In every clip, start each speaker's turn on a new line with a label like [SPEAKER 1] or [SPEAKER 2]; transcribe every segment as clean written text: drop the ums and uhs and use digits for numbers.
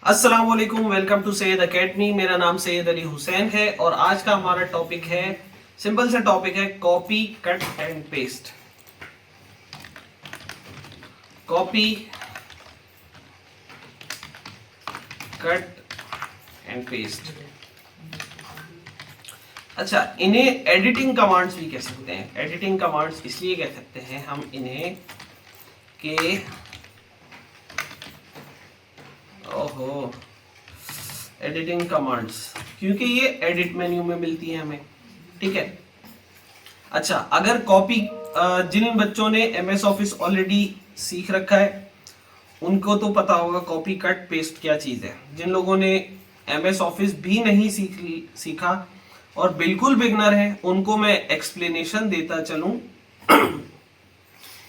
[SPEAKER 1] अस्सलाम वालेकुम, welcome to Syed academy. मेरा नाम सैयद अली हुसैन है और आज का हमारा टॉपिक है, सिंपल सा टॉपिक है, copy cut and paste. Copy cut and paste. अच्छा, इन्हें एडिटिंग कमांड्स भी कह सकते हैं। एडिटिंग कमांड्स इसलिए कह सकते हैं हम इन्हें के ओहो एडिटिंग कमांड्स, क्योंकि ये एडिट मेन्यू में मिलती है हमें। ठीक है। अच्छा, अगर कॉपी, जिन बच्चों ने एमएस ऑफिस ऑलरेडी सीख रखा है उनको तो पता होगा कॉपी कट पेस्ट क्या चीज है। जिन लोगों ने एमएस ऑफिस भी नहीं सीखा और बिल्कुल बिगनर है उनको मैं एक्सप्लेनेशन देता चलूं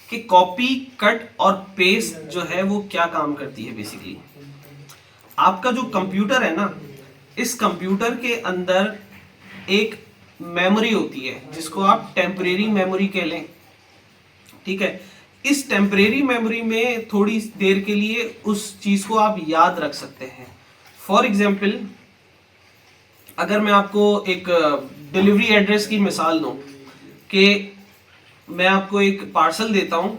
[SPEAKER 1] कि कॉपी कट और पेस्ट जो है वो क्या काम करती है। बेसिकली आपका जो कंप्यूटर है ना, इस कंप्यूटर के अंदर एक मेमोरी होती है जिसको आप टेम्परेरी मेमोरी कह लें। ठीक है। इस टेम्परेरी मेमोरी में थोड़ी देर के लिए उस चीज को आप याद रख सकते हैं। फॉर एग्जाम्पल, अगर मैं आपको एक डिलीवरी एड्रेस की मिसाल दूं कि मैं आपको एक पार्सल देता हूं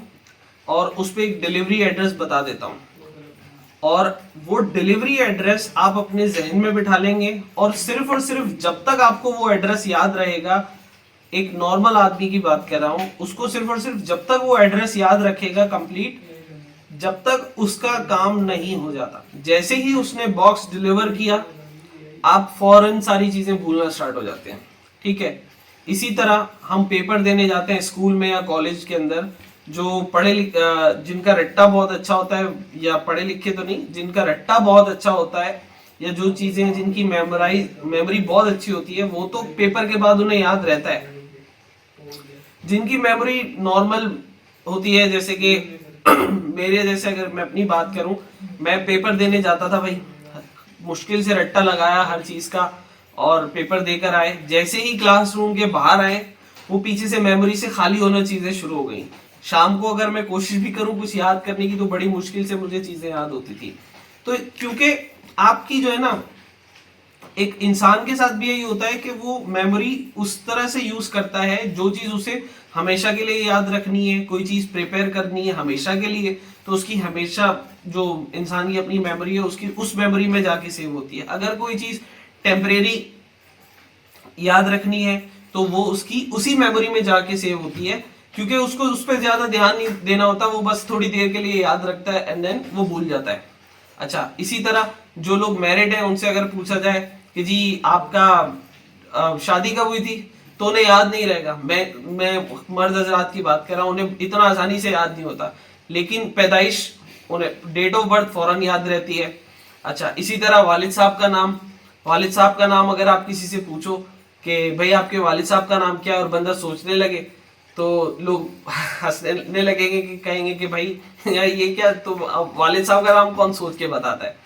[SPEAKER 1] और उस पर एक डिलीवरी एड्रेस बता देता हूं और वो डिलीवरी एड्रेस आप अपने जहन में बिठा लेंगे और सिर्फ जब तक आपको वो एड्रेस याद रहेगा, एक नॉर्मल आदमी की बात कर रहा हूं, उसको सिर्फ और सिर्फ जब तक वो एड्रेस याद रखेगा कंप्लीट, जब तक उसका काम नहीं हो जाता। जैसे ही उसने बॉक्स डिलीवर किया आप फौरन सारी चीजें भूलना स्टार्ट हो जाते हैं। ठीक है। इसी तरह हम पेपर देने जाते हैं स्कूल में या कॉलेज के अंदर, जो जिनका रट्टा बहुत अच्छा होता है, या पढ़े लिखे तो नहीं, जिनका रट्टा बहुत अच्छा होता है या जो चीजें जिनकी मेमोरी बहुत अच्छी होती है वो तो पेपर के बाद उन्हें याद रहता है। जिनकी मेमोरी नॉर्मल होती है, जैसे कि मेरे जैसे, अगर मैं अपनी बात करूं, मैं पेपर देने जाता था भाई, मुश्किल से रट्टा लगाया हर चीज का और पेपर देकर आए। जैसे ही क्लासरूम के बाहर आए वो पीछे से मेमोरी से खाली होना चीजें शुरू हो गई। शाम को अगर मैं कोशिश भी करूं कुछ याद करने की तो बड़ी मुश्किल से मुझे चीजें याद होती थी। तो क्योंकि आपकी जो है ना, एक इंसान के साथ भी यही होता है कि वो मेमोरी उस तरह से यूज करता है, जो चीज उसे हमेशा के लिए याद रखनी है, कोई चीज प्रिपेयर करनी है हमेशा के लिए, तो उसकी हमेशा जो इंसान की अपनी मेमोरी है उसकी उस मेमोरी में जाके सेव होती है। अगर कोई चीज टेम्परेरी याद रखनी है तो वो उसकी उसी मेमोरी में जाके सेव होती है, क्योंकि उसको उस पर ज्यादा ध्यान नहीं देना होता, वो बस थोड़ी देर के लिए याद रखता है एंड देन वो भूल जाता है। अच्छा, इसी तरह जो लोग मैरिड हैं उनसे अगर पूछा जाए कि जी आपका शादी कब हुई थी, तो उन्हें याद नहीं रहेगा। मैं मर्द हजरात की बात कर रहा हूँ, उन्हें इतना आसानी से याद नहीं होता, लेकिन पैदाइश, उन्हें डेट ऑफ बर्थ फौरन याद रहती है। अच्छा, इसी तरह वालिद साहब का नाम अगर आप किसी से पूछो कि भाई आपके वालिद साहब का नाम क्या है और बंदा सोचने लगे तो लोग हंसने लगेंगे, कि कहेंगे कि भाई यार ये क्या, तो वालिद साहब का नाम कौन सोच के बताता है।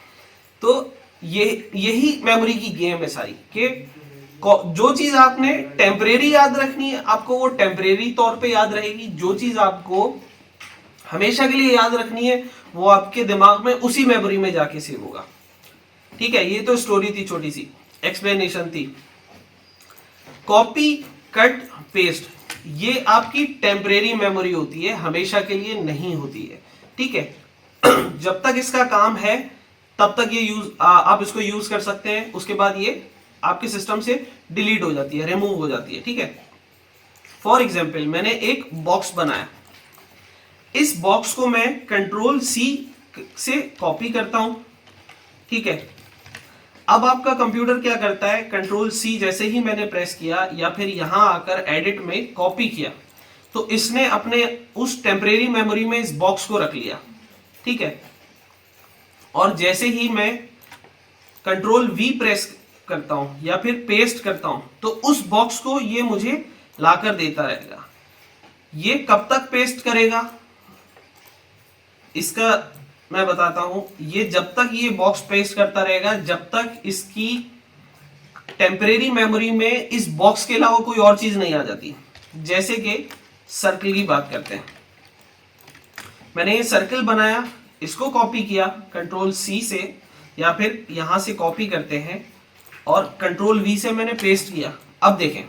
[SPEAKER 1] तो ये यही मेमोरी की गेम है सारी, कि जो चीज आपने टेम्परेरी याद रखनी है आपको वो टेम्परेरी तौर पे याद रहेगी, जो चीज आपको हमेशा के लिए याद रखनी है वो आपके दिमाग में उसी मेमोरी में जाके सेव होगा। ठीक है। ये तो स्टोरी थी, छोटी सी एक्सप्लेनेशन थी। कॉपी कट पेस्ट ये आपकी टेम्परेरी मेमोरी होती है, हमेशा के लिए नहीं होती है। ठीक है। जब तक इसका काम है तब तक ये आप इसको यूज कर सकते हैं, उसके बाद ये आपके सिस्टम से डिलीट हो जाती है, रिमूव हो जाती है। ठीक है। फॉर एग्जाम्पल, मैंने एक बॉक्स बनाया, इस बॉक्स को मैं कंट्रोल सी से कॉपी करता हूं। ठीक है। अब आपका कंप्यूटर क्या करता है, कंट्रोल सी जैसे ही मैंने प्रेस किया या फिर यहां आकर एडिट में कॉपी किया, तो इसने अपने उस टेम्परेरी मेमोरी में इस बॉक्स को रख लिया। ठीक है। और जैसे ही मैं कंट्रोल वी प्रेस करता हूं या फिर पेस्ट करता हूं तो उस बॉक्स को ये मुझे लाकर देता रहेगा। ये कब तक पेस्ट करेगा इसका मैं बताता हूं। ये जब तक ये बॉक्स पेस्ट करता रहेगा जब तक इसकी टेम्परेरी मेमोरी में इस बॉक्स के अलावा कोई और चीज नहीं आ जाती। जैसे कि सर्कल की बात करते हैं, मैंने ये सर्कल बनाया, इसको कॉपी किया कंट्रोल सी से, या फिर यहां से कॉपी करते हैं और कंट्रोल वी से मैंने पेस्ट किया। अब देखें,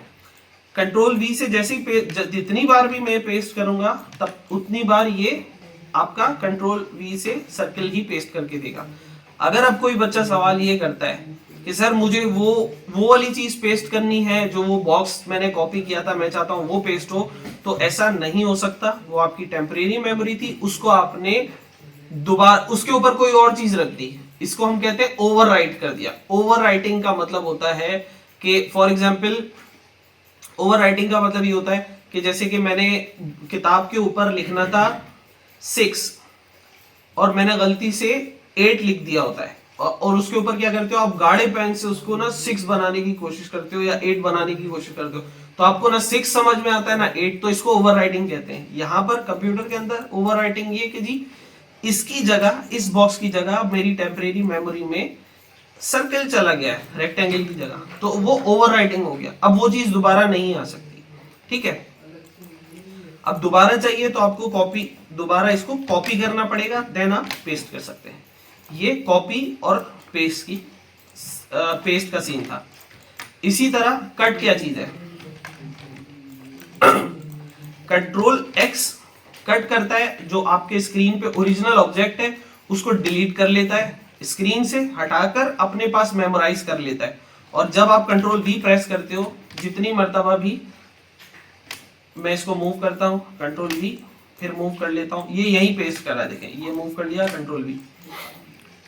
[SPEAKER 1] कंट्रोल वी से जैसे ही जितनी बार भी मैं पेस्ट करूंगा तब उतनी बार ये आपका कंट्रोल वी से सर्किल ही पेस्ट करके देगा। अगर अब कोई बच्चा सवाल ये करता है कि सर मुझे वो वाली चीज पेस्ट करनी है जो वो बॉक्स मैंने कॉपी किया था, मैं चाहता हूं वो पेस्ट हो, तो ऐसा नहीं हो सकता। वो आपकी टेम्परेरी मेमोरी थी, उसको आपने दोबारा उसके ऊपर कोई और चीज रख दी, इसको हम कहते हैं ओवरराइट कर दिया। ओवरराइटिंग का मतलब होता है कि फॉर एग्जांपल, ओवरराइटिंग का मतलब ये होता है कि जैसे कि मैंने किताब के ऊपर लिखना था 6 और मैंने गलती से 8 लिख दिया होता है, और उसके ऊपर क्या करते हो आप, गाढ़े पेन से उसको ना 6 बनाने की कोशिश करते हो या 8 बनाने की कोशिश करते हो, तो आपको ना 6 समझ में आता है ना 8, तो इसको ओवरराइटिंग कहते हैं। यहां पर कंप्यूटर के अंदर ओवरराइटिंग ये कि जी इसकी जगह, इस बॉक्स की जगह मेरी टेम्परेरी मेमोरी में सर्कल चला गया है रेक्टेंगल की जगह, तो वो ओवरराइटिंग हो गया। अब वो चीज दोबारा नहीं आ सकती, ठीक है। अब दोबारा चाहिए तो आपको दोबारा इसको कॉपी करना पड़ेगा, देन आप पेस्ट कर सकते हैं। ये कॉपी और पेस्ट का सीन था। इसी तरह कट क्या चीज है, कंट्रोल एक्स कट करता है, जो आपके स्क्रीन पे ओरिजिनल ऑब्जेक्ट है उसको डिलीट कर लेता है, स्क्रीन से हटाकर अपने पास मेमोराइज कर लेता है। और जब आप कंट्रोल वी प्रेस करते हो, जितनी मर्तबा भी मैं इसको मूव करता हूं, कंट्रोल वी फिर मूव कर लेता हूं, ये यहीं पेस्ट करा, देखें ये मूव कर लिया कंट्रोल वी,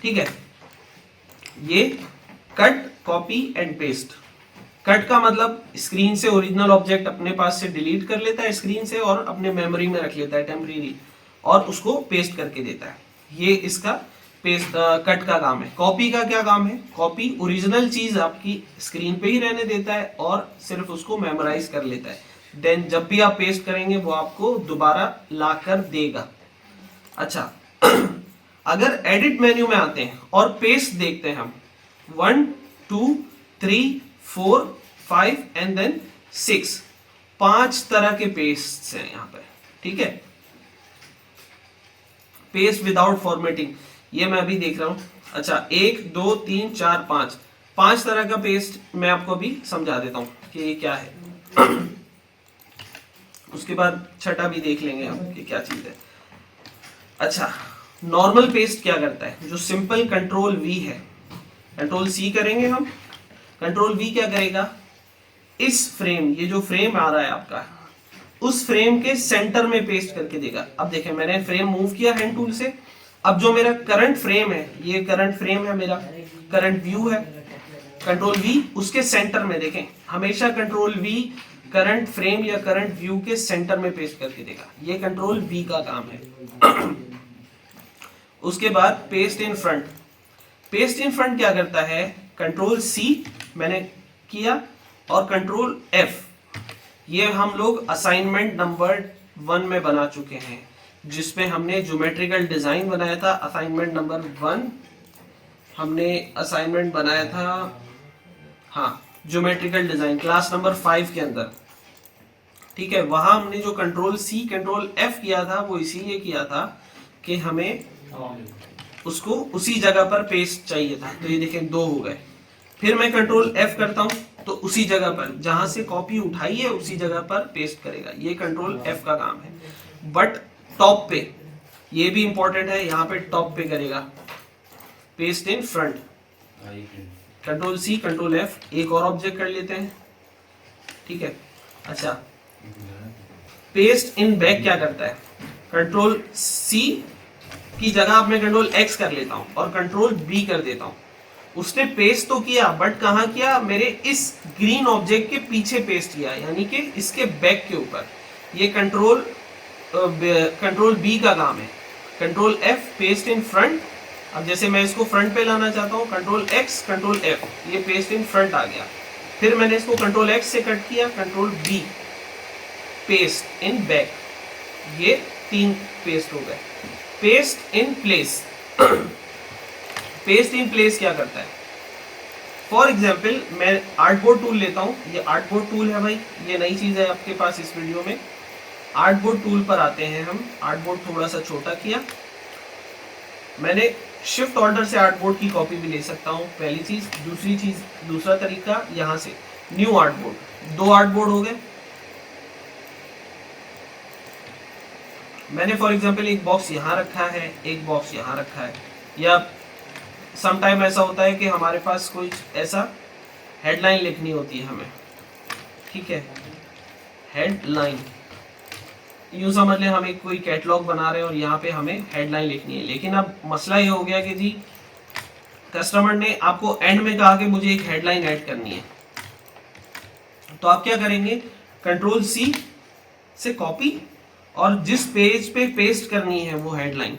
[SPEAKER 1] ठीक है। ये cut, copy and paste. Cut का मतलब स्क्रीन से ओरिजिनल ऑब्जेक्ट अपने पास से डिलीट कर लेता है स्क्रीन से और अपने मेमोरी में रख लेता है टेम्परेरी, और उसको पेस्ट करके देता है। ये इसका पेस्ट कट का काम है। कॉपी का क्या काम है, कॉपी ओरिजिनल चीज आपकी स्क्रीन पे ही रहने देता है और सिर्फ उसको मेमोराइज कर लेता है, देन जब भी आप पेस्ट करेंगे वो आपको दोबारा ला कर देगा। अच्छा अगर एडिट मेन्यू में आते हैं और पेस्ट देखते हैं हम, 1 2 3 4 5 एंड देन 6, 5 तरह के पेस्ट हैं यहां पर, ठीक है। पेस्ट विदाउट फॉर्मेटिंग, ये मैं अभी देख रहा हूं। अच्छा 1 2 3 4 5 तरह का पेस्ट मैं आपको अभी समझा देता हूं कि ये क्या है। उसके बाद छठा भी देख लेंगे हम कि क्या चीज है। अच्छा नॉर्मल पेस्ट क्या करता है, जो सिंपल कंट्रोल वी है, कंट्रोल सी करेंगे हम, कंट्रोल वी क्या करेगा, इस फ्रेम, ये जो फ्रेम आ रहा है आपका, उस फ्रेम के सेंटर में पेस्ट करके देगा। अब देखें मैंने फ्रेम मूव किया हैंड टूल से, अब जो मेरा करंट फ्रेम है, ये करंट फ्रेम है, मेरा करंट व्यू है, कंट्रोल वी उसके सेंटर में, देखें हमेशा कंट्रोल वी करंट फ्रेम या करंट व्यू के सेंटर में पेस्ट करके देगा, ये कंट्रोल वी का काम है। उसके बाद paste in front, paste in front क्या करता है, कंट्रोल सी मैंने किया और कंट्रोल एफ, ये हम लोग असाइनमेंट नंबर 1 में बना चुके हैं, जिसमें हमने ज्योमेट्रिकल डिजाइन बनाया था। असाइनमेंट नंबर 1 हमने असाइनमेंट बनाया था, हाँ ज्योमेट्रिकल डिजाइन क्लास नंबर 5 के अंदर, ठीक है। वहां हमने जो कंट्रोल सी कंट्रोल एफ किया था वो इसीलिए किया था कि हमें उसको उसी जगह पर पेस्ट चाहिए था, तो ये देखें 2 हो गए। फिर मैं कंट्रोल एफ करता हूं तो उसी जगह पर जहां से कॉपी उठाई है उसी जगह पर पेस्ट करेगा, ये कंट्रोल एफ का काम है। बट टॉप पे, ये भी इंपॉर्टेंट है, यहां पे टॉप पे करेगा paste in front, control C control F. एक और ऑब्जेक्ट कर लेते हैं, ठीक है। अच्छा पेस्ट इन बैक क्या करता है, कंट्रोल सी की जगह अब मैं कंट्रोल एक्स कर लेता हूं और कंट्रोल बी कर देता हूं। उसने पेस्ट तो किया बट कहां किया, मेरे इस ग्रीन ऑब्जेक्ट के पीछे पेस्ट किया, यानी कि इसके बैक के ऊपर। ये कंट्रोल बी का काम है। Control F paste in front, अब जैसे मैं इसको फ्रंट पे लाना चाहता हूं, कंट्रोल एक्स कंट्रोल एफ, ये पेस्ट इन फ्रंट आ गया। फिर मैंने इसको कंट्रोल एक्स से कट किया, control B paste in back, ये 3 पेस्ट हो गए। Paste in place, paste in place क्या करता है, फॉर एग्जाम्पल मैं आर्टबोर्ड टूल लेता हूं, ये आर्टबोर्ड टूल है भाई, ये नई चीज है आपके पास इस वीडियो में। आर्टबोर्ड टूल पर आते हैं हम, आर्टबोर्ड थोड़ा सा छोटा किया, मैंने शिफ्ट ऑर्डर से आर्टबोर्ड की कॉपी भी ले सकता हूँ, पहली चीज। दूसरी चीज, दूसरा तरीका, यहाँ से न्यू आर्टबोर्ड, 2 आर्टबोर्ड हो गए। मैंने फॉर एग्जांपल एक बॉक्स यहाँ रखा है, एक बॉक्स यहाँ रखा है, या सम टाइम ऐसा होता है कि हमारे पास कोई ऐसा हेडलाइन लिखनी होती है हमें, ठीक है, हेडलाइन, यूं समझ लें हम एक कोई कैटलॉग बना रहे हैं और यहाँ पे हमें हेडलाइन लिखनी है। लेकिन अब मसला ये हो गया कि जी कस्टमर ने आपको एंड में कहा कि मुझे एक हेडलाइन ऐड करनी है, तो आप क्या करेंगे, कंट्रोल सी से कॉपी, और जिस पेज पे पेस्ट करनी है वो हेडलाइन,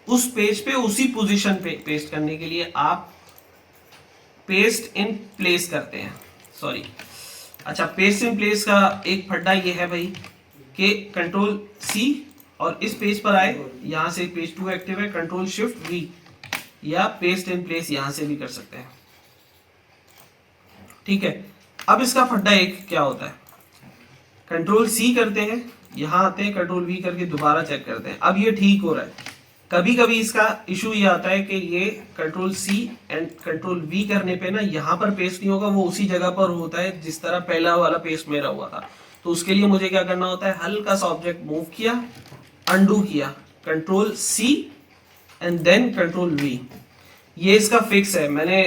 [SPEAKER 1] उस पेज पे उसी पोजीशन पे पेस्ट करने के लिए आप पेस्ट इन प्लेस करते हैं। सॉरी, अच्छा, पेस्ट इन प्लेस का एक फड्डा ये है भाई कि कंट्रोल सी और इस पेज पर आए, यहां से पेज 2 एक्टिव है, कंट्रोल शिफ्ट वी, या पेस्ट इन प्लेस यहां से भी कर सकते हैं, ठीक है। अब इसका फड्डा एक क्या होता है, कंट्रोल सी करते हैं, यहां आते हैं, कंट्रोल वी करके दोबारा चेक करते हैं, अब ये ठीक हो रहा है। कभी कभी इसका इशू ये आता है कि ये control C and control V करने पे ना यहाँ पर पेस्ट नहीं होगा, वो उसी जगह पर होता है जिस तरह पहला वाला पेस्ट मेरा हुआ था। तो उसके लिए मुझे क्या करना होता है, हल्का सा ऑब्जेक्ट मूव किया, अंडू किया, control C and then control V. ये इसका फिक्स है, मैंने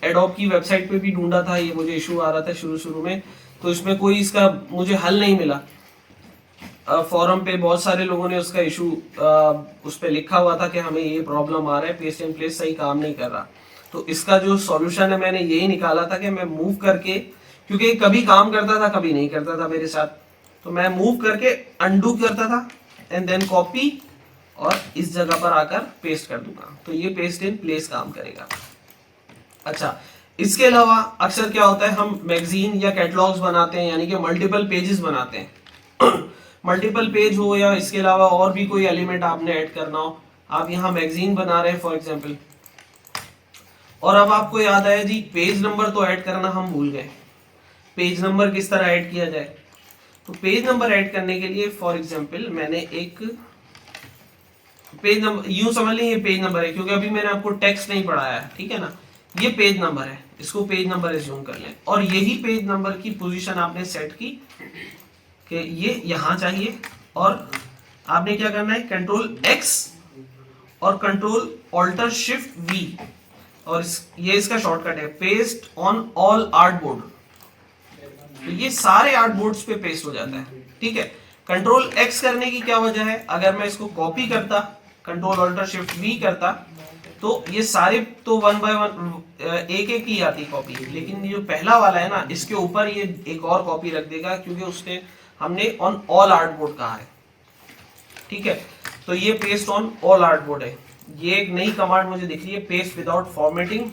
[SPEAKER 1] एडोब की वेबसाइट पे भी ढूंढा था, ये मुझे इशू आ रहा था शुरू में, तो इसमें कोई इसका मुझे हल नहीं मिला। फॉरम पे बहुत सारे लोगों ने उसका इशू उस पे लिखा हुआ था कि हमें ये प्रॉब्लम आ रहा है, पेस्ट एंड प्लेस सही काम नहीं कर रहा। तो इसका जो सॉल्यूशन है मैंने यही निकाला था कि मैं मूव करके, क्योंकि कभी काम करता था कभी नहीं करता था मेरे साथ, तो मैं मूव करके अंडू करता था एंड देन कॉपी, और इस जगह पर आकर पेस्ट कर दूंगा, तो ये पेस्ट इन प्लेस काम करेगा। अच्छा, इसके अलावा अक्सर क्या होता है, हम मैगजीन या कैटलॉग्स बनाते हैं, यानी कि मल्टीपल पेजेस बनाते हैं मल्टीपल पेज हो या इसके अलावा और भी कोई एलिमेंट आपने ऐड करना हो, आप यहाँ मैगजीन बना रहे हैं फॉर एग्जांपल, और अब आपको याद आया जी पेज नंबर तो ऐड करना हम भूल गए, पेज नंबर किस तरह ऐड किया जाए। तो पेज नंबर ऐड करने के लिए फॉर एग्जांपल मैंने एक पेज नंबर, यूं समझ लें ये पेज नंबर है, क्योंकि अभी मैंने आपको टेक्स्ट नहीं पढ़ाया है, ठीक है ना, ये पेज नंबर है, इसको पेज नंबर एज्यूम कर लें, और यही पेज नंबर की पोजीशन आपने सेट की कि ये यहां चाहिए, और आपने क्या करना है, कंट्रोल एक्स और कंट्रोल ऑल्टर शिफ्ट वी, और ये इसका शॉर्टकट है, पेस्ट ऑन ऑल आर्टबोर्ड। तो ये सारे आर्टबोर्ड्स पे पेस्ट हो जाता है, ठीक है। कंट्रोल एक्स करने की क्या वजह है, अगर मैं इसको कॉपी करता, कंट्रोल ऑल्टर शिफ्ट वी करता, तो ये सारे तो 1 बाय 1 एक एक ही आती कॉपी, लेकिन ये जो पहला वाला है ना, इसके ऊपर ये एक और कॉपी रख देगा, क्योंकि उसने हमने ऑन ऑल आर्टबोर्ड कहा है, ठीक है। तो ये पेस्ट ऑन ऑल आर्टबोर्ड है, ये एक नई कमांड मुझे दिख रही है, पेस्ट विदाउट फॉर्मेटिंग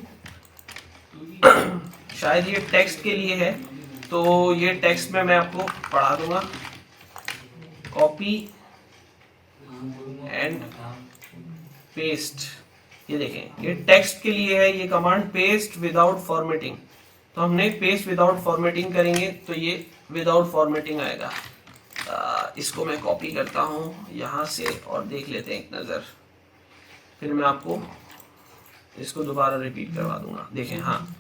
[SPEAKER 1] शायद ये टेक्स्ट के लिए है, तो ये टेक्स्ट में मैं आपको पढ़ा दूंगा, कॉपी एंड पेस्ट, ये देखें ये टेक्स्ट के लिए है ये कमांड, पेस्ट विदाउट फॉर्मेटिंग। तो हमने पेस्ट विदाउट फॉर्मेटिंग करेंगे तो ये विदाउट फॉर्मेटिंग आएगा। इसको मैं कॉपी करता हूँ यहाँ से और देख लेते हैं एक नज़र, फिर मैं आपको इसको दोबारा रिपीट करवा दूंगा। देखें, हाँ,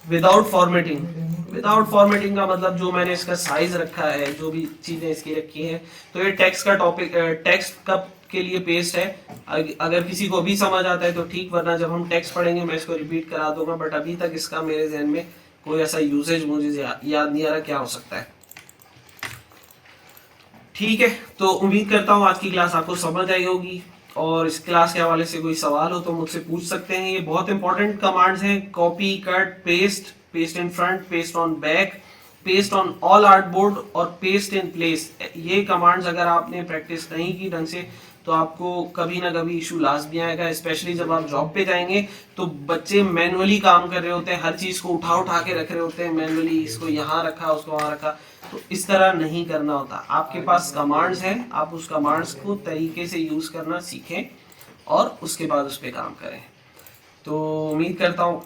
[SPEAKER 1] विदाउट फॉर्मेटिंग, विदाउट फॉर्मेटिंग का मतलब जो मैंने इसका साइज रखा है, जो भी चीजें इसकी रखी हैं, तो ये टेक्स्ट का टॉपिक, टेक्स्ट का के लिए पेस्ट है। अगर किसी को भी समझ आता है तो ठीक, वरना जब हम टेक्स्ट पढ़ेंगे मैं इसको रिपीट करा दूंगा, बट अभी तक इसका मेरे जहन में कोई ऐसा यूसेज मुझे याद नहीं आ रहा क्या हो सकता है। ठीक है, तो उम्मीद करता हूँ आज की क्लास आपको समझ आई होगी, और इस क्लास के हवाले से कोई सवाल हो तो मुझसे पूछ सकते हैं। ये बहुत इंपॉर्टेंट कमांड्स हैं, copy, cut, paste, paste in front, paste on back, paste on all artboard और पेस्ट इन प्लेस। ये कमांड्स अगर आपने प्रैक्टिस नहीं की ढंग से तो आपको कभी ना कभी इशू लाजमी आएगा, स्पेशली जब आप जॉब पे जाएंगे तो बच्चे मैनुअली काम कर रहे होते हैं, हर चीज को उठा के रख रहे होते हैं मैनुअली, इसको यहाँ रखा उसको वहां रखा, तो इस तरह नहीं करना होता। आपके पास कमांड्स हैं, आप उस कमांड्स को तरीके से यूज करना सीखें और उसके बाद उस पर काम करें। तो उम्मीद करता हूँ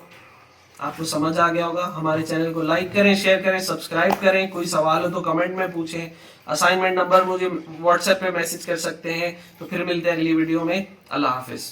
[SPEAKER 1] आपको समझ आ गया होगा। हमारे चैनल को लाइक करें, शेयर करें, सब्सक्राइब करें। कोई सवाल हो तो कमेंट में पूछें। असाइनमेंट नंबर मुझे व्हाट्सएप पे मैसेज कर सकते हैं। तो फिर मिलते हैं अगली वीडियो में। अल्लाह हाफिज।